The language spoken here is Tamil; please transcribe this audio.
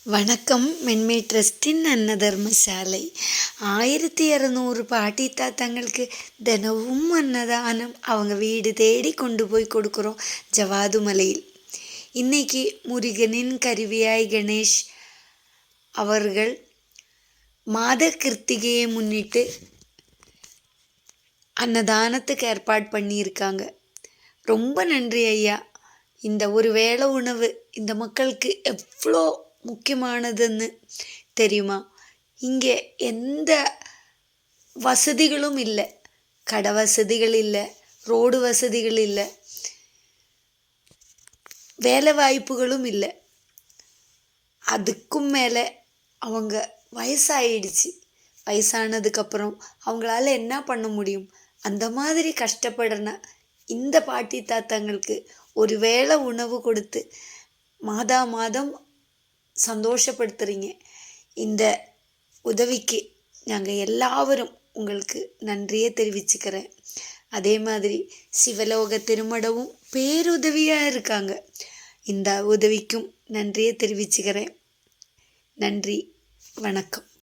வணக்கம். மென்மை ட்ரஸ்டின் அன்னதர்மசாலை 1200 பாட்டி தாத்தாங்களுக்கு தினமும் அன்னதானம் அவங்க வீடு தேடி கொண்டு போய் கொடுக்குறோம் ஜவாது மலையில். இன்னைக்கு முருகனின் கருவியாய் கணேஷ் அவர்கள் மாத கிருத்திகையை முன்னிட்டு அன்னதானத்துக்கு ஏற்பாடு பண்ணியிருக்காங்க. ரொம்ப நன்றி ஐயா. இந்த ஒரு வேளை உணவு இந்த மக்களுக்கு எவ்வளோ முக்கியமானதுன்னு தெரியுமா? இங்கே எந்த வசதிகளும் இல்லை. கடை வசதிகள் இல்லை, ரோடு வசதிகள் இல்லை, வேலை வாய்ப்புகளும் இல்லை. அதுக்கும் மேலே அவங்க வயசாயிடுச்சு. வயசானதுக்கப்புறம் அவங்களால என்ன பண்ண முடியும்? அந்த மாதிரி கஷ்டப்படுற இந்த பாட்டி தாத்தாங்களுக்கு ஒரு வேளை உணவு கொடுத்து மாதா மாதம் சந்தோஷப்படுத்துகிறீங்க. இந்த உதவிக்கு நாங்கள் எல்லாரும் உங்களுக்கு நன்றியை தெரிவிச்சுக்கிறேன். அதே மாதிரி சிவலோக திருமடவும் பேருதவியாக இருக்காங்க. இந்த உதவிக்கும் நன்றியை தெரிவிச்சுக்கிறேன். நன்றி, வணக்கம்.